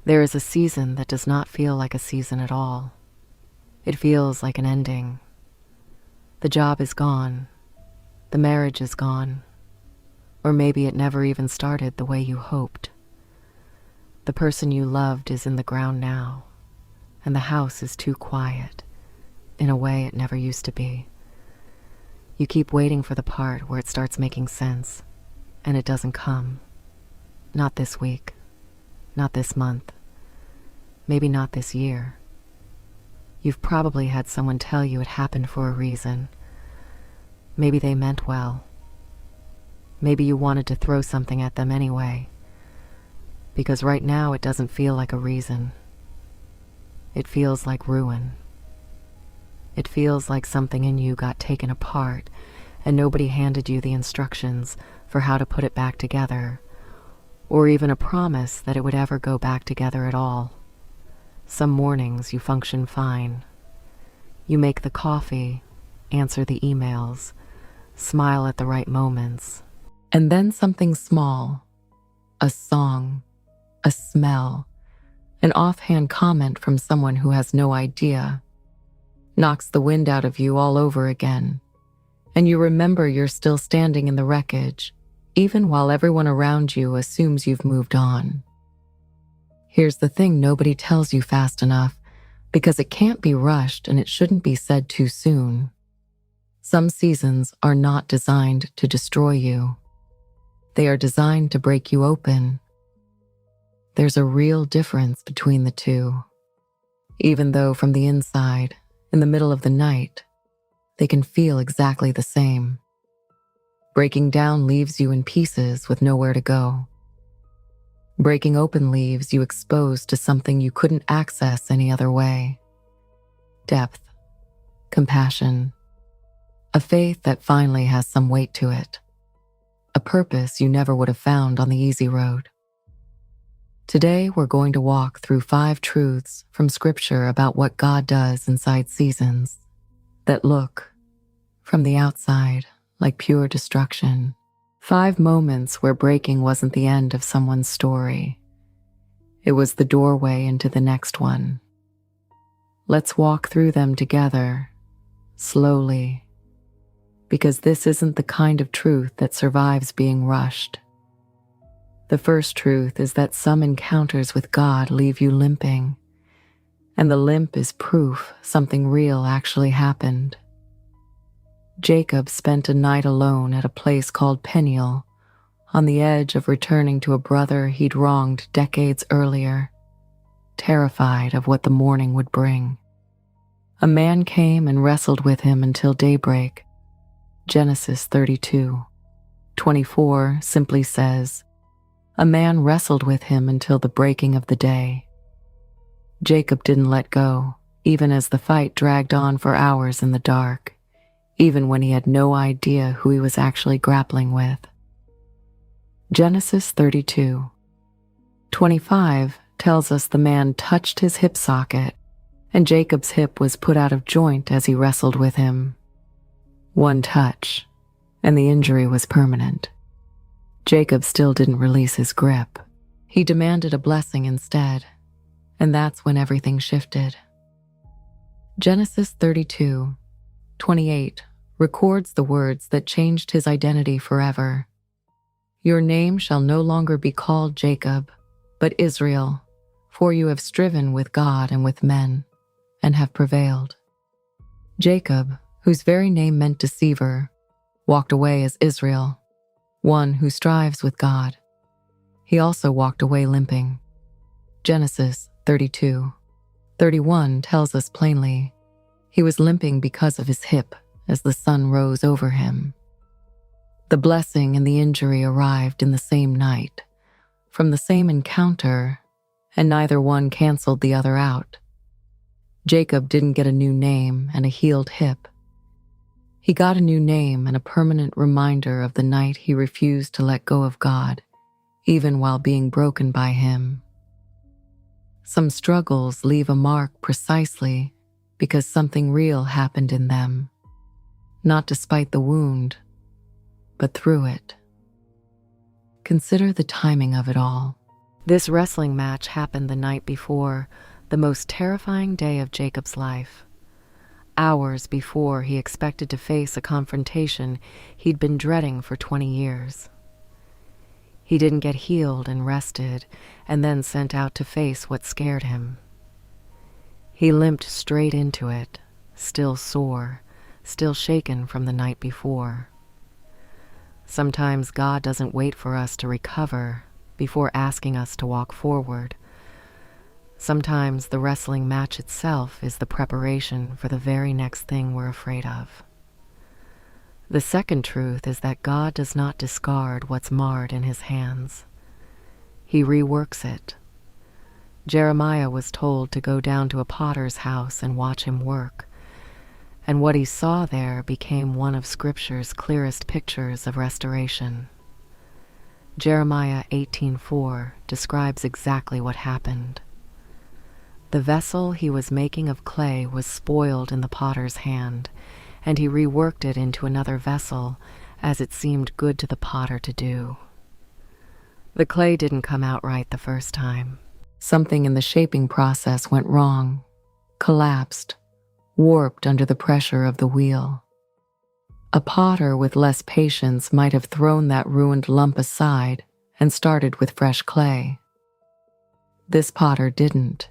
There is a season that does not feel like a season at all. It feels like an ending. The job is gone. The marriage is gone. Or maybe it never even started the way you hoped. The person you loved is in the ground now, and the house is too quiet, in a way it never used to be. You keep waiting for the part where it starts making sense, and it doesn't come. Not this week, not this month, maybe not this year. You've probably had someone tell you it happened for a reason. Maybe they meant well. Maybe you wanted to throw something at them anyway, because right now it doesn't feel like a reason. It feels like ruin. It feels like something in you got taken apart and nobody handed you the instructions for how to put it back together, or even a promise that it would ever go back together at all. Some mornings you function fine. You make the coffee, answer the emails, smile at the right moments. And then something small, a song, a smell, an offhand comment from someone who has no idea, knocks the wind out of you all over again, and you remember you're still standing in the wreckage, even while everyone around you assumes you've moved on. Here's the thing nobody tells you fast enough, because it can't be rushed and it shouldn't be said too soon. Some seasons are not designed to destroy you. They are designed to break you open. There's a real difference between the two. Even though from the inside, in the middle of the night, they can feel exactly the same. Breaking down leaves you in pieces with nowhere to go. Breaking open leaves you exposed to something you couldn't access any other way. Depth, compassion, a faith that finally has some weight to it. A purpose you never would have found on the easy road. Today, we're going to walk through 5 truths from Scripture about what God does inside seasons that look, from the outside, like pure destruction. 5 moments where breaking wasn't the end of someone's story. It was the doorway into the next one. Let's walk through them together, slowly, because this isn't the kind of truth that survives being rushed. The first truth is that some encounters with God leave you limping, and the limp is proof something real actually happened. Jacob spent a night alone at a place called Peniel, on the edge of returning to a brother he'd wronged decades earlier, terrified of what the morning would bring. A man came and wrestled with him until daybreak. Genesis 32:24 simply says, "A man wrestled with him until the breaking of the day." Jacob didn't let go, even as the fight dragged on for hours in the dark, even when he had no idea who he was actually grappling with. Genesis 32:25 tells us the man touched his hip socket, and Jacob's hip was put out of joint as he wrestled with him. One touch, and the injury was permanent. Jacob still didn't release his grip. He demanded a blessing instead, and that's when everything shifted. Genesis 32:28 records the words that changed his identity forever. "Your name shall no longer be called Jacob, but Israel, for you have striven with God and with men, and have prevailed." Jacob, whose very name meant deceiver, walked away as Israel, one who strives with God. He also walked away limping. Genesis 32:31 tells us plainly, he was limping because of his hip as the sun rose over him. The blessing and the injury arrived in the same night, from the same encounter, and neither one canceled the other out. Jacob didn't get a new name and a healed hip. He got a new name and a permanent reminder of the night he refused to let go of God, even while being broken by Him. Some struggles leave a mark precisely because something real happened in them, not despite the wound, but through it. Consider the timing of it all. This wrestling match happened the night before the most terrifying day of Jacob's life. Hours before he expected to face a confrontation he'd been dreading for 20 years. He didn't get healed and rested, and then sent out to face what scared him. He limped straight into it, still sore, still shaken from the night before. Sometimes God doesn't wait for us to recover before asking us to walk forward. Sometimes the wrestling match itself is the preparation for the very next thing we're afraid of. The second truth is that God does not discard what's marred in his hands. He reworks it. Jeremiah was told to go down to a potter's house and watch him work, and what he saw there became one of Scripture's clearest pictures of restoration. Jeremiah 18:4 describes exactly what happened. The vessel he was making of clay was spoiled in the potter's hand, and he reworked it into another vessel as it seemed good to the potter to do. The clay didn't come out right the first time. Something in the shaping process went wrong, collapsed, warped under the pressure of the wheel. A potter with less patience might have thrown that ruined lump aside and started with fresh clay. This potter didn't.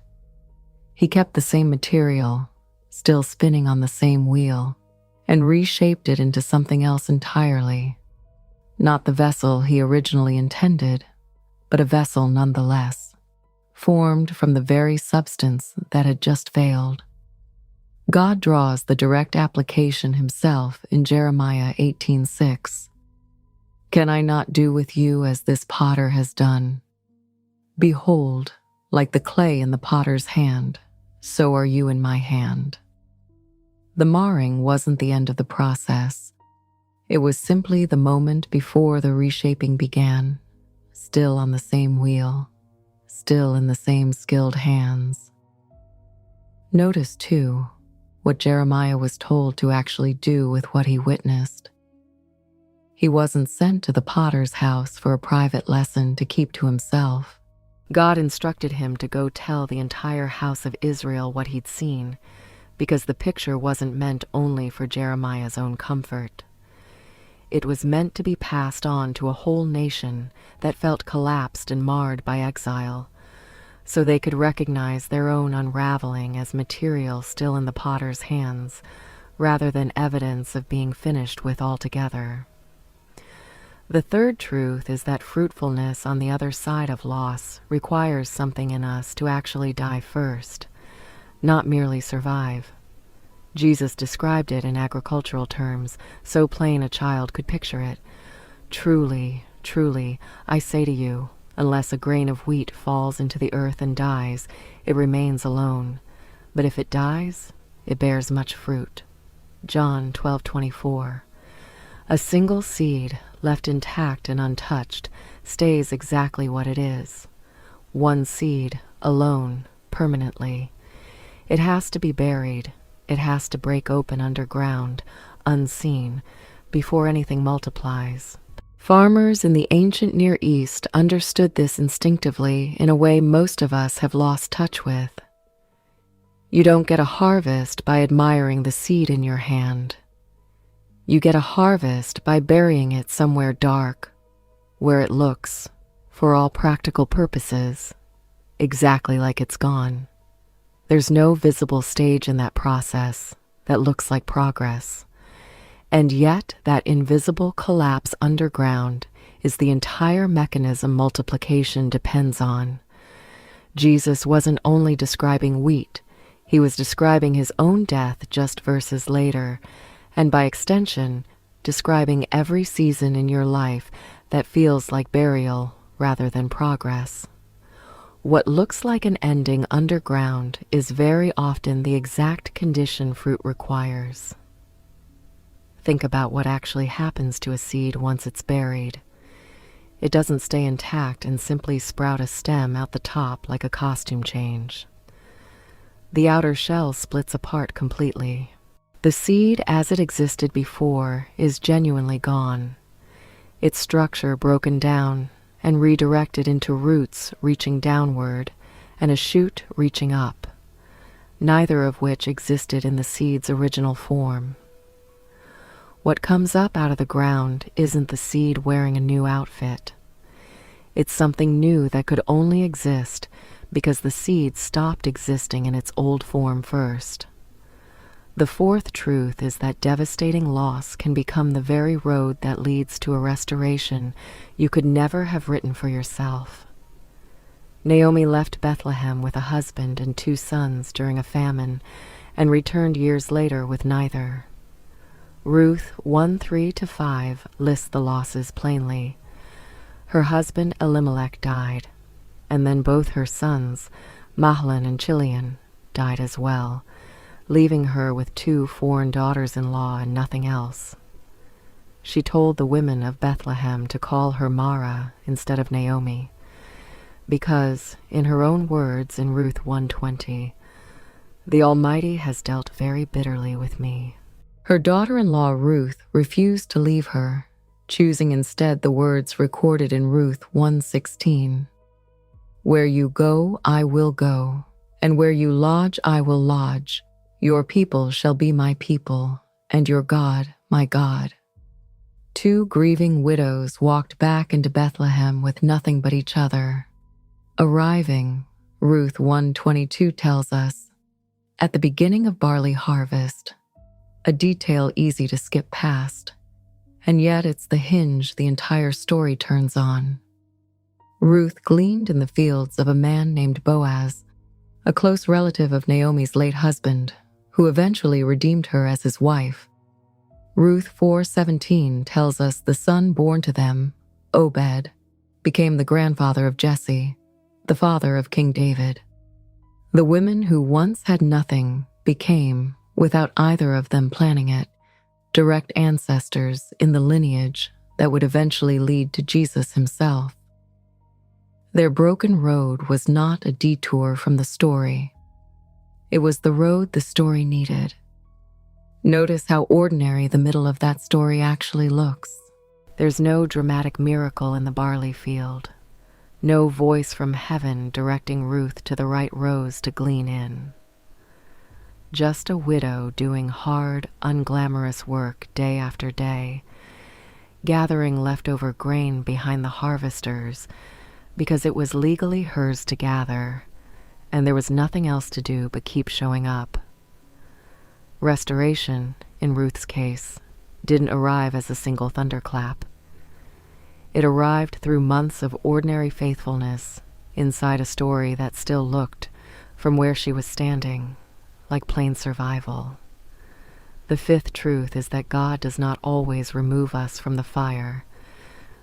He kept the same material, still spinning on the same wheel, and reshaped it into something else entirely. Not the vessel he originally intended, but a vessel nonetheless, formed from the very substance that had just failed. God draws the direct application himself in Jeremiah 18:6. Can I not do with you as this potter has done? Behold, like the clay in the potter's hand, so are you in my hand. The marring wasn't the end of the process. It was simply the moment before the reshaping began, still on the same wheel, still in the same skilled hands. Notice, too, what Jeremiah was told to actually do with what he witnessed. He wasn't sent to the potter's house for a private lesson to keep to himself. God instructed him to go tell the entire house of Israel what he'd seen, because the picture wasn't meant only for Jeremiah's own comfort. It was meant to be passed on to a whole nation that felt collapsed and marred by exile, so they could recognize their own unraveling as material still in the potter's hands, rather than evidence of being finished with altogether. The third truth is that fruitfulness on the other side of loss requires something in us to actually die first, not merely survive. Jesus described it in agricultural terms, so plain a child could picture it. Truly, truly, I say to you, unless a grain of wheat falls into the earth and dies, it remains alone. But if it dies, it bears much fruit. John 12:24. A single seed, left intact and untouched, stays exactly what it is. One seed, alone, permanently. It has to be buried. It has to break open underground, unseen, before anything multiplies. Farmers in the ancient Near East understood this instinctively in a way most of us have lost touch with. You don't get a harvest by admiring the seed in your hand. You get a harvest by burying it somewhere dark, where it looks, for all practical purposes, exactly like it's gone. There's no visible stage in that process that looks like progress. And yet that invisible collapse underground is the entire mechanism multiplication depends on. Jesus wasn't only describing wheat, he was describing his own death just verses later, and by extension, describing every season in your life that feels like burial rather than progress. What looks like an ending underground is very often the exact condition fruit requires. Think about what actually happens to a seed once it's buried. It doesn't stay intact and simply sprout a stem out the top like a costume change. The outer shell splits apart completely. The seed as it existed before is genuinely gone, its structure broken down, and redirected into roots reaching downward and a shoot reaching up, neither of which existed in the seed's original form. What comes up out of the ground isn't the seed wearing a new outfit. It's something new that could only exist because the seed stopped existing in its old form first. The fourth truth is that devastating loss can become the very road that leads to a restoration you could never have written for yourself. Naomi left Bethlehem with a husband and 2 sons during a famine and returned years later with neither. Ruth 1:3-5 lists the losses plainly. Her husband Elimelech died, and then both her sons, Mahlon and Chilion, died as well, leaving her with 2 foreign daughters-in-law and nothing else. She told the women of Bethlehem to call her Mara instead of Naomi, because, in her own words in Ruth 1:20, "The Almighty has dealt very bitterly with me." Her daughter-in-law Ruth refused to leave her, choosing instead the words recorded in Ruth 1:16, "Where you go, I will go, and where you lodge, I will lodge. Your people shall be my people, and your God, my God." 2 grieving widows walked back into Bethlehem with nothing but each other. Arriving, Ruth 1:22 tells us, at the beginning of barley harvest, a detail easy to skip past, and yet it's the hinge the entire story turns on. Ruth gleaned in the fields of a man named Boaz, a close relative of Naomi's late husband, who eventually redeemed her as his wife. Ruth 4:17 tells us the son born to them, Obed, became the grandfather of Jesse, the father of King David. The women who once had nothing became, without either of them planning it, direct ancestors in the lineage that would eventually lead to Jesus himself. Their broken road was not a detour from the story. It was the road the story needed. Notice how ordinary the middle of that story actually looks. There's no dramatic miracle in the barley field, no voice from heaven directing Ruth to the right rows to glean in. Just a widow doing hard, unglamorous work day after day, gathering leftover grain behind the harvesters because it was legally hers to gather, and there was nothing else to do but keep showing up. Restoration, in Ruth's case, didn't arrive as a single thunderclap. It arrived through months of ordinary faithfulness inside a story that still looked, from where she was standing, like plain survival. The fifth truth is that God does not always remove us from the fire,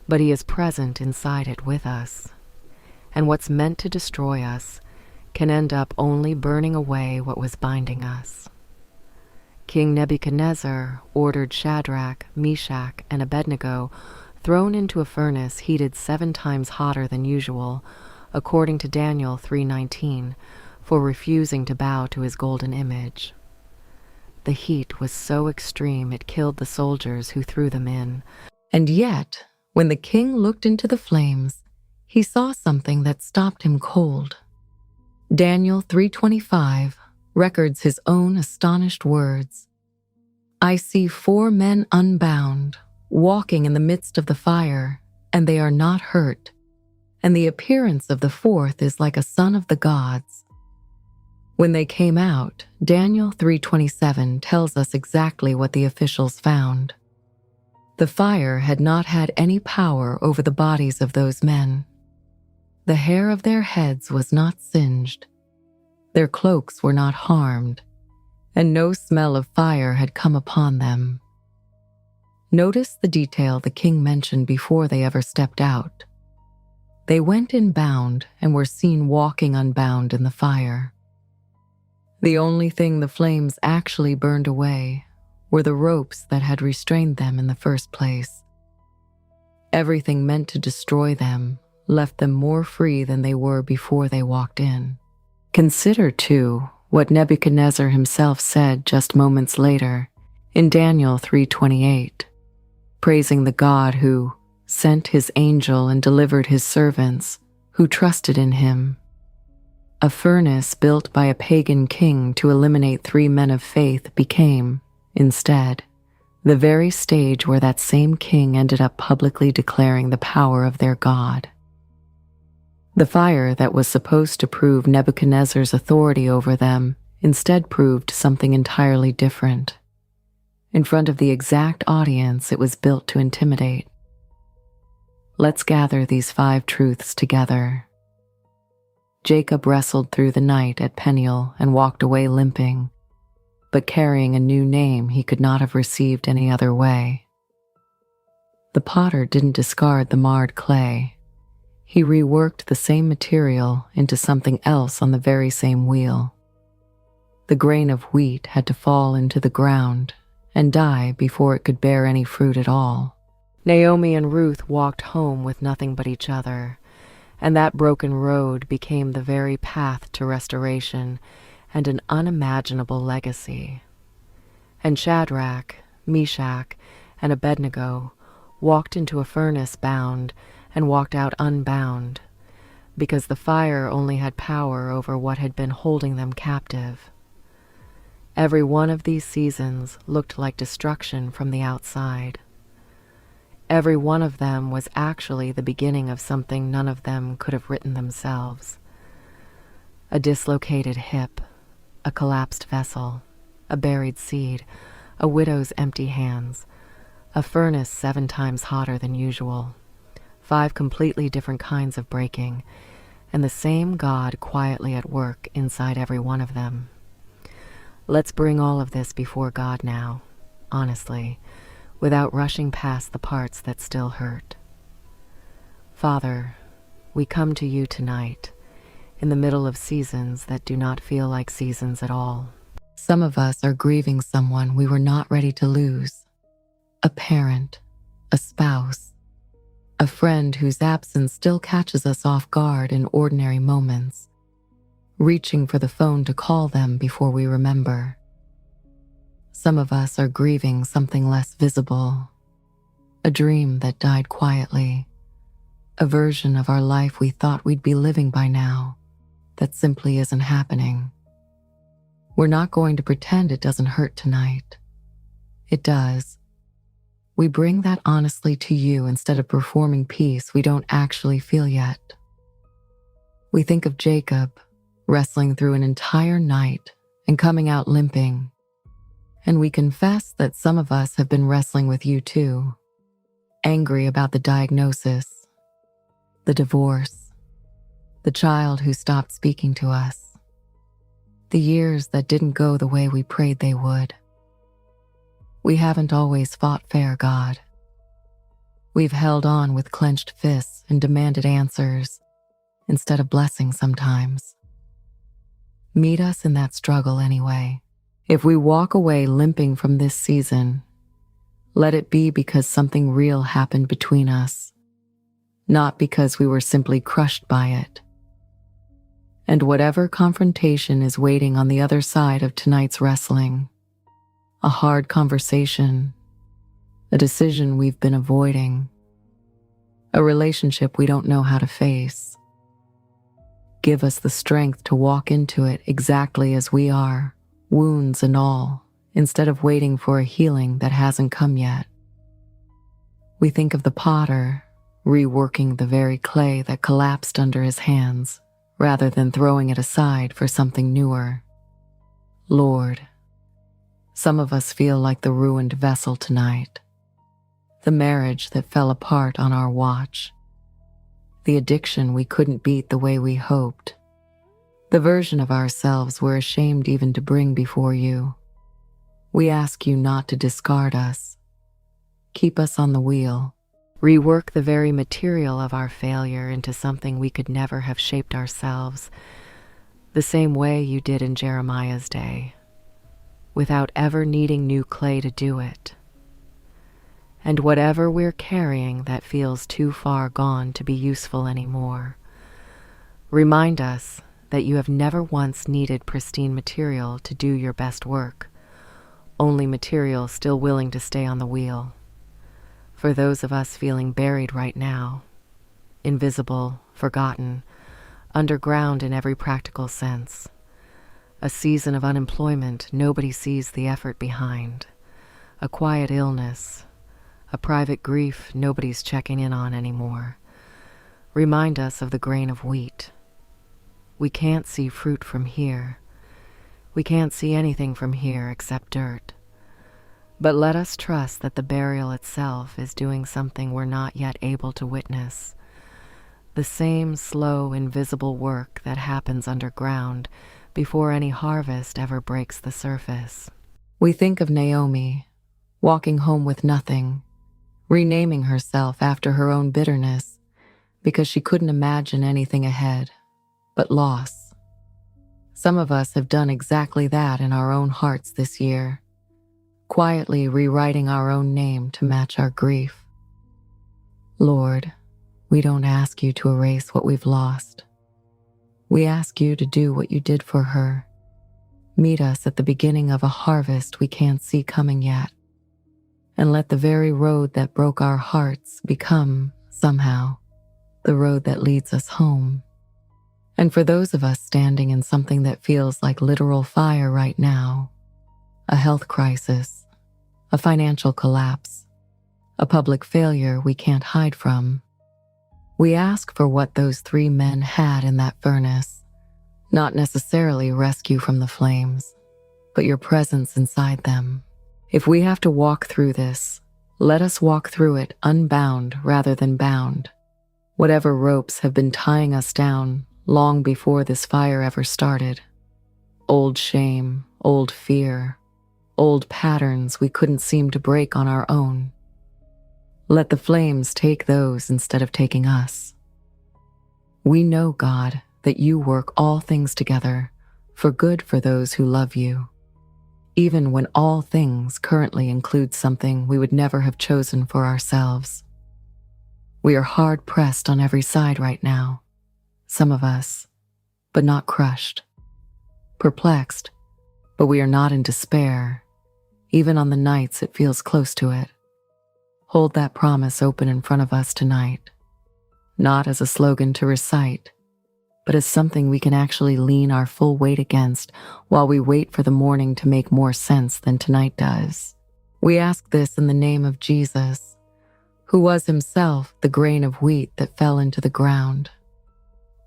but He is present inside it with us. And what's meant to destroy us can end up only burning away what was binding us. King Nebuchadnezzar ordered Shadrach, Meshach, and Abednego thrown into a furnace heated 7 times hotter than usual, according to Daniel 3:19, for refusing to bow to his golden image. The heat was so extreme it killed the soldiers who threw them in. And yet, when the king looked into the flames, he saw something that stopped him cold. Daniel 3:25 records his own astonished words. "I see 4 men unbound, walking in the midst of the fire, and they are not hurt, and the appearance of the 4th is like a son of the gods." When they came out, Daniel 3:27 tells us exactly what the officials found. The fire had not had any power over the bodies of those men. The hair of their heads was not singed, their cloaks were not harmed, and no smell of fire had come upon them. Notice the detail the king mentioned before they ever stepped out. They went in bound and were seen walking unbound in the fire. The only thing the flames actually burned away were the ropes that had restrained them in the first place. Everything meant to destroy them left them more free than they were before they walked in. Consider, too, what Nebuchadnezzar himself said just moments later in Daniel 3:28, praising the God who sent his angel and delivered his servants who trusted in him. A furnace built by a pagan king to eliminate 3 men of faith became, instead, the very stage where that same king ended up publicly declaring the power of their God. The fire that was supposed to prove Nebuchadnezzar's authority over them instead proved something entirely different. In front of the exact audience it was built to intimidate. Let's gather these 5 truths together. Jacob wrestled through the night at Peniel and walked away limping, but carrying a new name he could not have received any other way. The potter didn't discard the marred clay. He reworked the same material into something else on the very same wheel. The grain of wheat had to fall into the ground and die before it could bear any fruit at all. Naomi and Ruth walked home with nothing but each other, and that broken road became the very path to restoration and an unimaginable legacy. And Shadrach, Meshach, and Abednego walked into a furnace bound and walked out unbound, because the fire only had power over what had been holding them captive. Every one of these seasons looked like destruction from the outside. Every one of them was actually the beginning of something none of them could have written themselves. A dislocated hip, a collapsed vessel, a buried seed, a widow's empty hands, a furnace 7 times hotter than usual, 5 completely different kinds of breaking, and the same God quietly at work inside every one of them. Let's bring all of this before God now, honestly, without rushing past the parts that still hurt. Father, we come to you tonight, in the middle of seasons that do not feel like seasons at all. Some of us are grieving someone we were not ready to lose. A parent, a spouse, a friend whose absence still catches us off guard in ordinary moments, reaching for the phone to call them before we remember. Some of us are grieving something less visible, a dream that died quietly, a version of our life we thought we'd be living by now that simply isn't happening. We're not going to pretend it doesn't hurt tonight. It does. We bring that honestly to you instead of performing peace we don't actually feel yet. We think of Jacob wrestling through an entire night and coming out limping. And we confess that some of us have been wrestling with you too, angry about the diagnosis, the divorce, the child who stopped speaking to us, the years that didn't go the way we prayed they would. We haven't always fought fair, God. We've held on with clenched fists and demanded answers instead of blessing sometimes. Meet us in that struggle anyway. If we walk away limping from this season, let it be because something real happened between us, not because we were simply crushed by it. And whatever confrontation is waiting on the other side of tonight's wrestling, a hard conversation, a decision we've been avoiding, a relationship we don't know how to face, give us the strength to walk into it exactly as we are, wounds and all, instead of waiting for a healing that hasn't come yet. We think of the potter reworking the very clay that collapsed under his hands, rather than throwing it aside for something newer. Lord, some of us feel like the ruined vessel tonight, the marriage that fell apart on our watch, the addiction we couldn't beat the way we hoped, the version of ourselves we're ashamed even to bring before you. We ask you not to discard us. Keep us on the wheel. Rework the very material of our failure into something we could never have shaped ourselves, the same way you did in Jeremiah's day, without ever needing new clay to do it. And whatever we're carrying that feels too far gone to be useful anymore, remind us that you have never once needed pristine material to do your best work, only material still willing to stay on the wheel. for those of us feeling buried right now, invisible, forgotten, underground in every practical sense. A season of unemployment nobody sees the effort behind. A quiet illness, a private grief nobody's checking in on anymore. Remind us of the grain of wheat. We can't see fruit from here. We can't see anything from here except dirt. But let us trust that the burial itself is doing something we're not yet able to witness. The same slow, invisible work that happens underground before any harvest ever breaks the surface. We think of Naomi, walking home with nothing, renaming herself after her own bitterness because she couldn't imagine anything ahead but loss. Some of us have done exactly that in our own hearts this year, quietly rewriting our own name to match our grief. Lord, we don't ask you to erase what we've lost. We ask you to do what you did for her. Meet us at the beginning of a harvest we can't see coming yet, and let the very road that broke our hearts become, somehow, the road that leads us home. And for those of us standing in something that feels like literal fire right now, a health crisis, a financial collapse, a public failure we can't hide from, we ask for what those 3 men had in that furnace, not necessarily rescue from the flames, but your presence inside them. If we have to walk through this, let us walk through it unbound rather than bound. Whatever ropes have been tying us down long before this fire ever started. Old shame, old fear, old patterns we couldn't seem to break on our own. Let the flames take those instead of taking us. We know, God, that you work all things together for good for those who love you, even when all things currently include something we would never have chosen for ourselves. We are hard pressed on every side right now, some of us, but not crushed. Perplexed, but we are not in despair, even on the nights it feels close to it. Hold that promise open in front of us tonight, not as a slogan to recite, but as something we can actually lean our full weight against while we wait for the morning to make more sense than tonight does. We ask this in the name of Jesus, who was himself the grain of wheat that fell into the ground,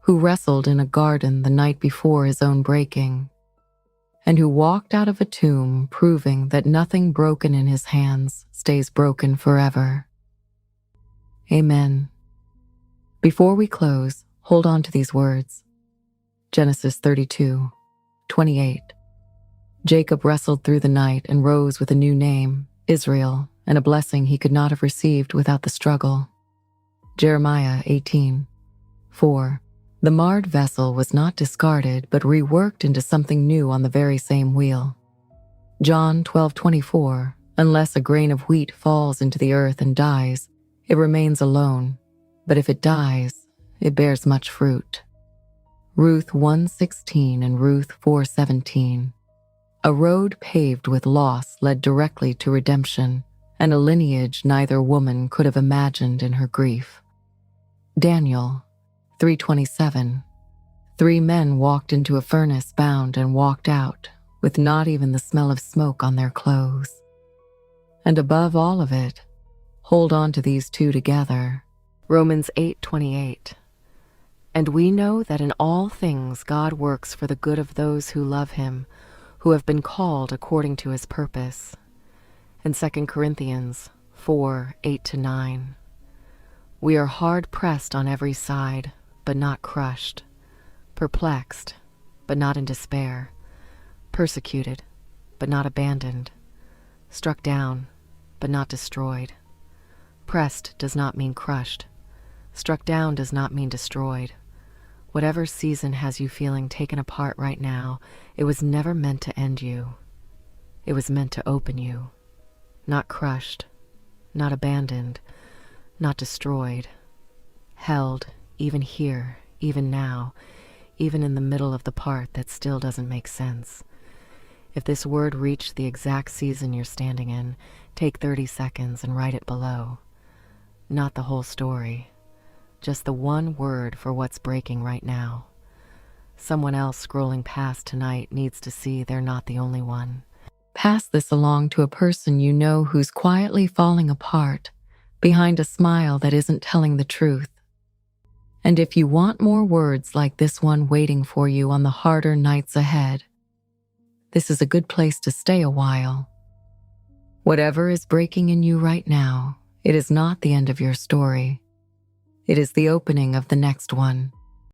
who wrestled in a garden the night before his own breaking, and who walked out of a tomb proving that nothing broken in his hands stays broken forever. Amen. Before we close, hold on to these words. Genesis 32:28. Jacob wrestled through the night and rose with a new name, Israel, and a blessing he could not have received without the struggle. Jeremiah 18:4. The marred vessel was not discarded but reworked into something new on the very same wheel. John 12:24. Unless a grain of wheat falls into the earth and dies, it remains alone, but if it dies, it bears much fruit. Ruth 1:16 and Ruth 4:17. A road paved with loss led directly to redemption, and a lineage neither woman could have imagined in her grief. Daniel 3:27. 3 men walked into a furnace bound and walked out, with not even the smell of smoke on their clothes. And above all of it, hold on to these 2 together. Romans 8:28. And we know that in all things God works for the good of those who love him, who have been called according to his purpose. And 2 Corinthians 4:8-9. We are hard pressed on every side, but not crushed, perplexed, but not in despair, persecuted, but not abandoned, struck down, but not destroyed. Pressed does not mean crushed. Struck down does not mean destroyed. Whatever season has you feeling taken apart right now, it was never meant to end you. It was meant to open you. Not crushed, not abandoned, not destroyed. Held, even here, even now, even in the middle of the part that still doesn't make sense. If this word reached the exact season you're standing in, take 30 seconds and write it below. not the whole story, just the one word for what's breaking right now. Someone else scrolling past tonight needs to see they're not the only one. Pass this along to a person you know who's quietly falling apart behind a smile that isn't telling the truth. And if you want more words like this one waiting for you on the harder nights ahead, this is a good place to stay a while. Whatever is breaking in you right now, it is not the end of your story. It is the opening of the next one.